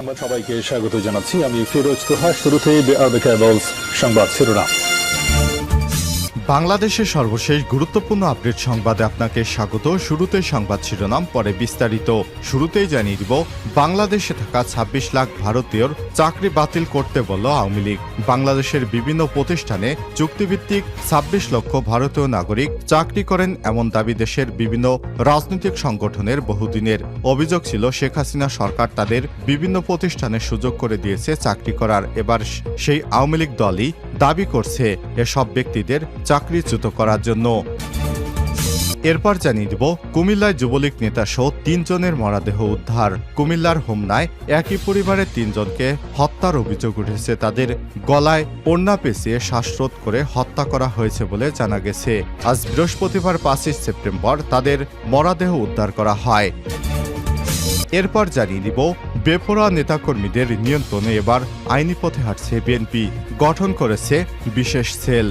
সংবাদ সবাইকে স্বাগত জানাচ্ছি। আমি ফিরোজ তোহা। শুরুতেই সংবাদ শিরোনাম। বাংলাদেশের সর্বশেষ গুরুত্বপূর্ণ আপডেট সংবাদে আপনাকে স্বাগত। শুরুতে সংবাদ শিরোনাম, পরে বিস্তারিত। শুরুতেই জানিয়ে দিব, বাংলাদেশে থাকা ২৬ লাখ ভারতীয়র চাকরি বাতিল করতে বলল আওয়ামী লীগ। বাংলাদেশের বিভিন্ন প্রতিষ্ঠানে চুক্তিভিত্তিক ২৬ লক্ষ ভারতীয় নাগরিক চাকরি করেন এমন দাবি দেশের বিভিন্ন রাজনৈতিক সংগঠনের বহুদিনের। অভিযোগ ছিল শেখ হাসিনা সরকার তাদের বিভিন্ন প্রতিষ্ঠানে সুযোগ করে দিয়েছে চাকরি করার। এবার সেই আওয়ামী লীগ দলই দাবি করছে এসব ব্যক্তিদের চাকরিচ্যুত করার জন্য। এরপর জানিয়ে দিব, কুমিল্লায় যুবলীগ নেতাসহ ৩ জনের মরদেহ উদ্ধার। কুমিল্লার হোমনায় একই পরিবারের ৩ জনকে হত্যার অভিযোগ উঠেছে। তাদের গলায় ওড়না পেঁচিয়ে শ্বাসরোধ করে হত্যা করা হয়েছে বলে জানা গেছে। আজ বৃহস্পতিবার ৫ই সেপ্টেম্বর তাদের মরদেহ উদ্ধার করা হয়। এরপর জানিয়ে দিব, বেপরোয়া নেতাকর্মীদের নিয়ন্ত্রণে এবার আইনি পথে হাঁটছে বিএনপি। গঠন করেছে বিশেষ সেল।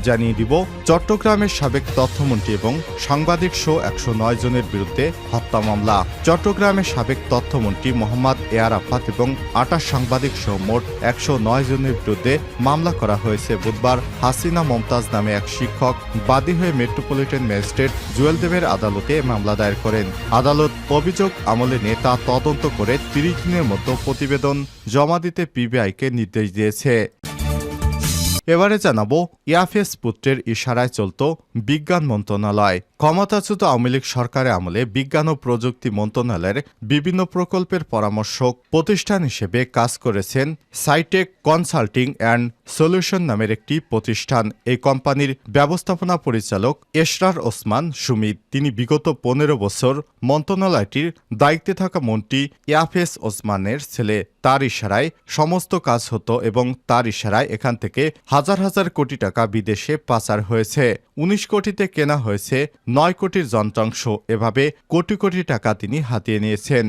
জানিয়ে দিব, চট্টগ্রামের সাবেক তথ্যমন্ত্রী এবং সাংবাদিক সহ ১০৯ জনের বিরুদ্ধে হত্যা মামলা। চট্টগ্রামের সাবেক তথ্যমন্ত্রী মোহাম্মদ এ আর আফাত এবং ২৮ সাংবাদিক সহ মোট ১০৯ জনের বিরুদ্ধে মামলা করা হয়েছে। বুধবার হাসিনা মমতাজ নামে এক শিক্ষক বাদী হয়ে মেট্রোপলিটন ম্যাজিস্ট্রেট জুয়েল দেবের আদালতে মামলা দায়ের করেন। আদালত অভিযোগ আমলে নিয়ে তা তদন্ত করে ৩০ দিনের মধ্যে প্রতিবেদন জমা দিতে পিবিআইকে নির্দেশ দিয়েছে। এবারে জানাবো, ইয়াফেস পুত্রের ইশারায় চলত বিজ্ঞান মন্ত্রণালয়। ক্ষমতাচ্যুত আওয়ামী লীগ সরকারের আমলে বিজ্ঞান ও প্রযুক্তি মন্ত্রণালয়ের বিভিন্ন প্রকল্পের পরামর্শক প্রতিষ্ঠান হিসেবে কাজ করেছেন সাইটেক কনসাল্টিং অ্যান্ড সলিউশন নামের একটি প্রতিষ্ঠান। এই কোম্পানির ব্যবস্থাপনা পরিচালক এশরার ওসমান সুমিত। তিনি বিগত ১৫ বছর মন্ত্রণালয়টির দায়িত্বে থাকা মন্ত্রী ইয়াফেস ওসমানের ছেলে। তার ইশারায় সমস্ত কাজ হতো এবং তার ইশারায় এখান থেকে হাজার হাজার কোটি টাকা বিদেশে পাচার হয়েছে। ১৯ কোটিতে কেনা হয়েছে ৯ কোটির যন্ত্রাংশ। এভাবে কোটি কোটি টাকা তিনি হাতিয়ে নিয়েছেন।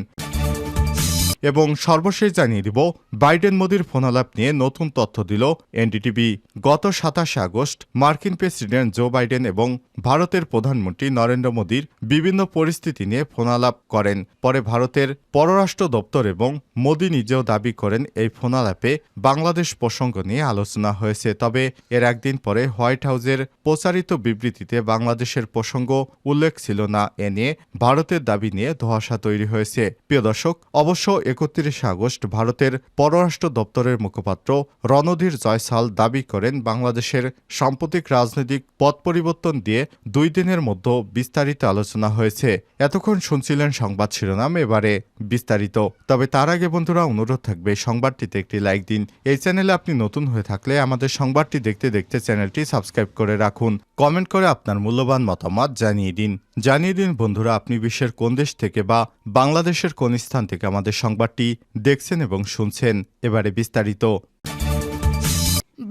এবং সর্বশেষ জানিয়ে দিব, বাইডেন মোদির ফোনালাপ নিয়ে নতুন তথ্য দিল এনডিটিভি। গত ২৭ আগস্ট মার্কিন প্রেসিডেন্ট জো বাইডেন এবং ভারতের প্রধানমন্ত্রী নরেন্দ্র মোদির বিভিন্ন পরিস্থিতি নিয়ে ফোনালাপ করেন। পরে ভারতের পররাষ্ট্র দপ্তর এবং মোদি নিজেও দাবি করেন এই ফোনালাপে বাংলাদেশ প্রসঙ্গ নিয়ে আলোচনা হয়েছে। তবে এর একদিন পরে হোয়াইট হাউসের প্রচারিত বিবৃতিতে বাংলাদেশের প্রসঙ্গ উল্লেখ ছিল না। এ নিয়ে ভারতের দাবি নিয়ে ধোঁয়াশা তৈরি হয়েছে। প্রিয় দর্শক, অবশ্য ৩১ আগস্ট ভারতের পররাষ্ট্র দপ্তরের মুখপাত্র রণধীর জয়সাল দাবি করেন বাংলাদেশের সাম্প্রতিক রাজনৈতিক পথ পরিবর্তন দিয়ে ২ দিনের মধ্যে বিস্তারিত আলোচনা হয়েছে। এতক্ষণ শুনছিলেন সংবাদ শিরোনাম, এবারে বিস্তারিত। তবে তার আগে বন্ধুরা, অনুরোধ থাকবে সংবাদটিতে একটি লাইক দিন। এই চ্যানেলে আপনি নতুন হয়ে থাকলে আমাদের সংবাদটি দেখতে দেখতে চ্যানেলটি সাবস্ক্রাইব করে রাখুন। কমেন্ট করে আপনার মূল্যবান মতামত জানিয়ে দিন বন্ধুরা, আপনি বিশ্বের কোন দেশ থেকে বা বাংলাদেশের কোন স্থান থেকে আমাদের সংবাদটি দেখছেন এবং শুনছেন। এবারে বিস্তারিত।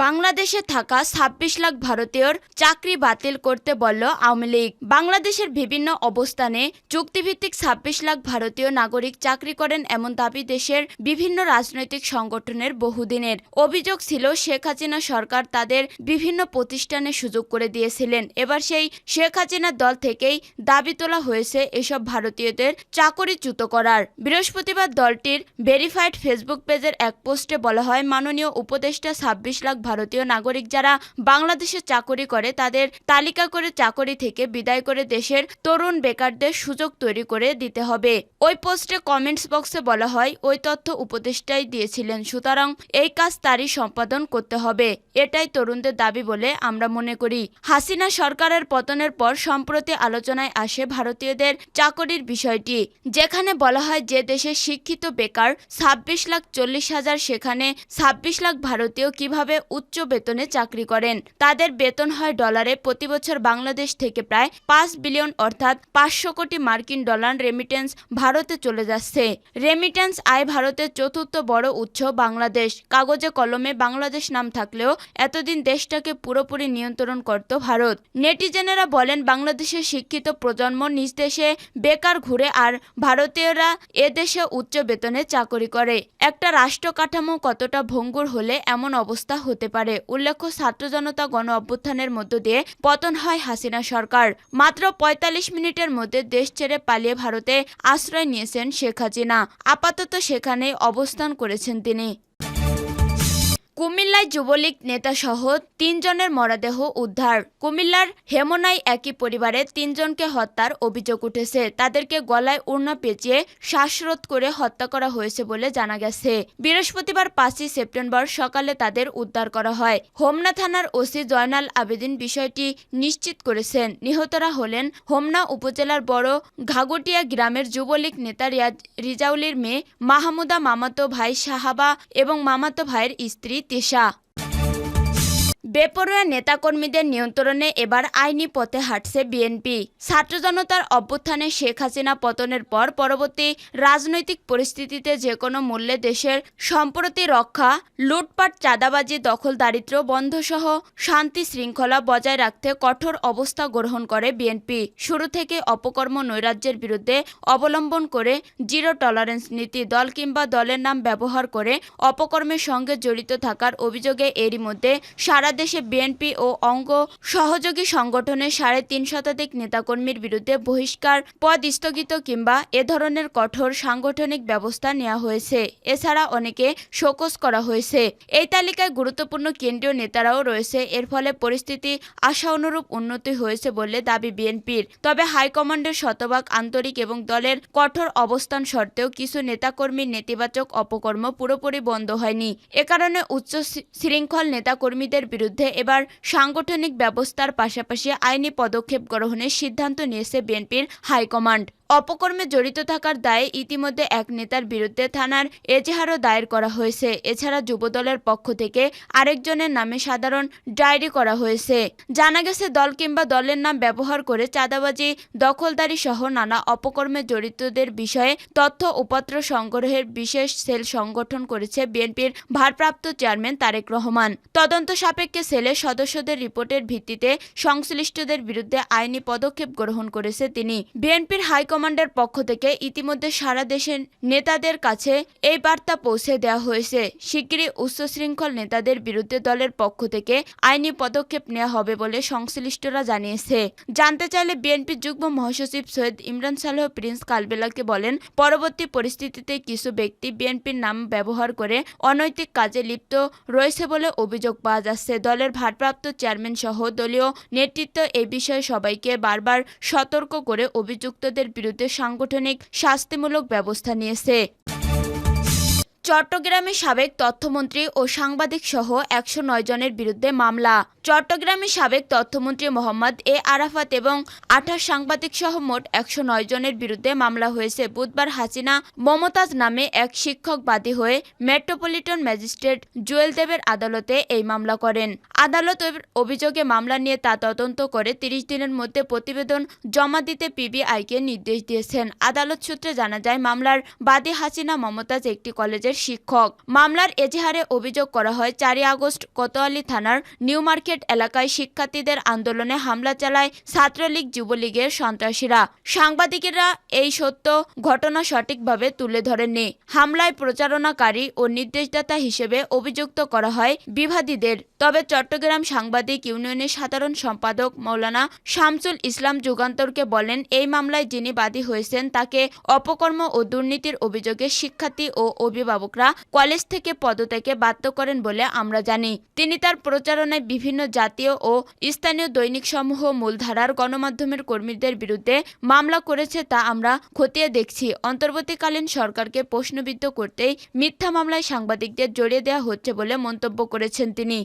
বাংলাদেশে থাকা ২৬ লাখ ভারতীয়র চাকরি বাতিল করতে বলল আওয়ামী লীগ। বাংলাদেশের বিভিন্ন অবস্থানে চুক্তিভিত্তিক ২৬ লাখ ভারতীয় নাগরিক চাকরি করেন এমন দাবি দেশের বিভিন্ন রাজনৈতিক সংগঠনের বহুদিনের। অভিযোগ ছিল শেখ হাসিনা সরকার তাদের বিভিন্ন প্রতিষ্ঠানে সুযোগ করে দিয়েছিলেন। এবার সেই শেখ হাসিনার দল থেকেই দাবি তোলা হয়েছে এসব ভারতীয়দের চাকরিচ্যুত করার। বৃহস্পতিবার দলটির ভেরিফাইড ফেসবুক পেজের এক পোস্টে বলা হয়, মাননীয় উপদেষ্টা ২৬ লাখ ভারতীয় নাগরিক যারা বাংলাদেশে চাকরি করে তাদের তালিকা করে চাকরি থেকে বিদায় করে দেশের তরুণ বেকারদের সুযোগ তৈরি করে দিতে হবে। ওই পোস্টে কমেন্টস বক্সে বলা হয়, ওই তথ্য উপদেষ্টাই দিয়েছিলেন, সুতরাং এই কাজ তারই সম্পাদন করতে হবে। এটাই তরুণদের দাবি বলে আমরা মনে করি। হাসিনা সরকারের পতনের পর সম্প্রতি আলোচনায় আসে ভারতীয়দের চাকরির বিষয়টি, যেখানে বলা হয় যে দেশে শিক্ষিত বেকার ২৬,৪০,০০০, সেখানে ২৬ লাখ ভারতীয় কিভাবে উচ্চ বেতনে চাকরি করেন। তাদের বেতন হয় ডলারে। প্রতি বছর বাংলাদেশ থেকে প্রায় ৫ বিলিয়ন অর্থাৎ ৫০০ কোটি মার্কিন ডলার রেমিটেন্স ভারতে চলে যাচ্ছে। রেমিটেন্স আয় ভারতের চতুর্থ বড় উৎস বাংলাদেশ। কাগজে কলমে বাংলাদেশ নাম থাকলেও এতদিন দেশটাকে পুরোপুরি নিয়ন্ত্রণ করত ভারত। নেটিজেনেরা বলেন, বাংলাদেশের শিক্ষিত প্রজন্ম নিজ দেশে বেকার ঘুরে আর ভারতীয়রা এদেশে উচ্চ বেতনে চাকরি করে। একটা রাষ্ট্র কাঠামো কতটা ভঙ্গুর হলে এমন অবস্থা হতে হতে পারে। উল্লেখ্য, ছাত্র জনতা গণ অভ্যুত্থানের মধ্য দিয়ে পতন হয় হাসিনা সরকার। মাত্র ৪৫ মিনিটের মধ্যে দেশ ছেড়ে পালিয়ে ভারতে আশ্রয় নিয়েছেন শেখ হাসিনা। আপাতত সেখানেই অবস্থান করেছেন তিনি। কুমিল্লায় যুবলীগ নেতাসহ ৩ জনের মরদেহ উদ্ধার। কুমিল্লার হেমনায় একই পরিবারের ৩ জনকে হত্যার অভিযোগ উঠেছে। তাদেরকে গলায় ওড়না পেঁচিয়ে শ্বাসরোধ করে হত্যা করা হয়েছে বলে জানা গেছে। বৃহস্পতিবার ৫ই সেপ্টেম্বর সকালে তাদের উদ্ধার করা হয়। হোমনা থানার ওসি জয়নাল আবেদিন বিষয়টি নিশ্চিত করেছেন। নিহতরা হলেন হোমনা উপজেলার বড় ঘাগটিয়া গ্রামের যুবলীগ নেতা রিজাউলের মেয়ে মাহমুদা, মামাতো ভাই সাহাবা এবং মামাতো ভাইয়ের স্ত্রী তিশা। বেপরোয়া নেতাকর্মীদের নিয়ন্ত্রণে এবার আইনি পথে হাঁটছে বিএনপি। ছাত্র জনতার অভ্যুত্থানে শেখ হাসিনা পতনের পর পরবর্তী রাজনৈতিক পরিস্থিতিতে যেকোনো মূল্যে দেশের সম্প্রতি রক্ষা, লুটপাট, চাঁদাবাজি, দখলদারিত্ব বন্ধসহ শান্তি শৃঙ্খলা বজায় রাখতে কঠোর অবস্থা গ্রহণ করে বিএনপি। শুরু থেকে অপকর্ম নৈরাজ্যের বিরুদ্ধে অবলম্বন করে জিরো টলারেন্স নীতি, দল কিংবা দলের নাম ব্যবহার করে অপকর্মের সঙ্গে জড়িত থাকার অভিযোগে এরই মধ্যে সারা দেশে বিএনপি ও অঙ্গ সহযোগী সংগঠনের ৩.৫ শতাধিক নেতাকর্মীর বিরুদ্ধে বহিষ্কার, পদ স্থগিত কিংবা এ ধরনের কঠোর সাংগঠনিক ব্যবস্থা নেওয়া হয়েছে। এছাড়া অনেকে শোকজ করা হয়েছে। এই তালিকায় গুরুত্বপূর্ণ কেন্দ্রীয় নেতারাও রয়েছে। এর ফলে পরিস্থিতি আশা অনুরূপ উন্নতি হয়েছে বলে দাবি বিএনপির। তবে হাইকমান্ডের শতভাগ আন্তরিক এবং দলের কঠোর অবস্থান সত্ত্বেও কিছু নেতাকর্মীর নেতিবাচক অপকর্ম পুরোপুরি বন্ধ হয়নি। এ কারণে উচ্চ শৃঙ্খল নেতাকর্মীদের বিরুদ্ধে এবার সাংগঠনিক ব্যবস্থার পাশাপাশি আইনি পদক্ষেপ গ্রহণের সিদ্ধান্ত নিয়েছে বিএনপির হাইকমান্ড। অপকর্মে জড়িত থাকার দায়ে ইতিমধ্যে এক নেতার বিরুদ্ধে থানার এজাহারও দায়ের করা হয়েছে। এছাড়া যুবদলের পক্ষ থেকে আরেকজনের নামে সাধারণ ডায়েরি করা হয়েছে। জানা গেছে, দল কিংবা দলের নাম ব্যবহার করে চাঁদাবাজি, দখলদারি সহ নানা অপকর্মে জড়িতদের বিষয়ে তথ্য উপাত্র সংগ্রহের বিশেষ সেল সংগঠন করেছে বিএনপির ভারপ্রাপ্ত চেয়ারম্যান তারেক রহমান। তদন্ত সাপেক্ষে সেলের সদস্যদের রিপোর্টের ভিত্তিতে সংশ্লিষ্টদের বিরুদ্ধে আইনি পদক্ষেপ গ্রহণ করেছে তিনি। বিএনপির হাইকমান্ডের পক্ষ থেকে ইতিমধ্যে সারা দেশের নেতাদের কাছে এই বার্তা পৌঁছে দেওয়া হয়েছে। শিগগিরই উচ্চশৃঙ্খল নেতাদের বিরুদ্ধে দলের পক্ষ থেকে আইনি পদক্ষেপ নেওয়া হবে বলে সংশ্লিষ্টরা জানিয়েছে। জানতে চাইলে বিএনপি যুগ্ম মহাসচিব সৈয়দ ইমরান সালেহ প্রিন্স কালবেলাকে বলেন, পরবর্তী পরিস্থিতিতে কিছু ব্যক্তি বিএনপির নাম ব্যবহার করে অনৈতিক কাজে লিপ্ত রয়েছে বলে অভিযোগ পাওয়া যাচ্ছে। দলের ভারপ্রাপ্ত চেয়ারম্যান সহ দলীয় নেতৃত্ব এই বিষয়ে সবাইকে বারবার সতর্ক করে অভিযুক্তদের বিরুদ্ধে সাংগঠনিক শাস্তিমূলক ব্যবস্থা নিয়েছে। চট্টগ্রামে সাবেক তথ্যমন্ত্রী ও সাংবাদিক সহ ১০৯ জনের বিরুদ্ধে মামলা। চট্টগ্রামে সাবেক তথ্যমন্ত্রী মোহাম্মদ এ আরাফাত এবং ২৮ সাংবাদিক সহ মোট ১০৯ জনের বিরুদ্ধে মামলা হয়েছে। বুধবার হাসিনা মমতাজ নামে এক শিক্ষক বাদী হয়ে মেট্রোপলিটন ম্যাজিস্ট্রেট জুয়েল দেবের আদালতে এই মামলা করেন। আদালত অভিযোগে মামলা নিয়ে তা তদন্ত করে ৩০ দিনের মধ্যে প্রতিবেদন জমা দিতে পিবিআইকে নির্দেশ দিয়েছেন। আদালত সূত্রে জানা যায়, মামলার বাদী হাসিনা মমতাজ একটি কলেজের শিক্ষক। মামলার এজাহারে অভিযোগ করা হয়, ৪ আগস্ট কোতোয়ালি থানার নিউ মার্কেট এলাকায় শিক্ষার্থীদের আন্দোলনে হামলা চালায় ছাত্রলীগ যুবলীগের সন্ত্রাসীরা। সাংবাদিকেরা এই সত্য ঘটনা সঠিকভাবে তুলে ধরেননি। হামলায় প্রচারণাকারী ও নির্দেশদাতা হিসেবে অভিযুক্ত করা হয় বিবাদীদের। তবে চট্টগ্রাম সাংবাদিক ইউনিয়নের সাধারণ সম্পাদক মৌলানা শামসুল ইসলাম যুগান্তরকে বলেন, এই মামলায় যিনি বাদী হয়েছেন তাকে অপকর্ম ও দুর্নীতির অভিযোগে শিক্ষার্থী ও অভিভাবকরা কলেজ থেকে পদত্যাগে বাধ্য করেন বলে আমরা জানি। তিনি তার প্রচারণায় বিভিন্ন জাতীয় ও স্থানীয় দৈনিকসমূহ মূলধারার গণমাধ্যমের কর্মীদের বিরুদ্ধে মামলা করেছে, তা আমরা খতিয়ে দেখছি। অন্তর্বর্তীকালীন সরকারকে প্রশ্নবিদ্ধ করতেই মিথ্যা মামলায় সাংবাদিকদের জড়িয়ে দেওয়া হচ্ছে বলে মন্তব্য করেছেন তিনি।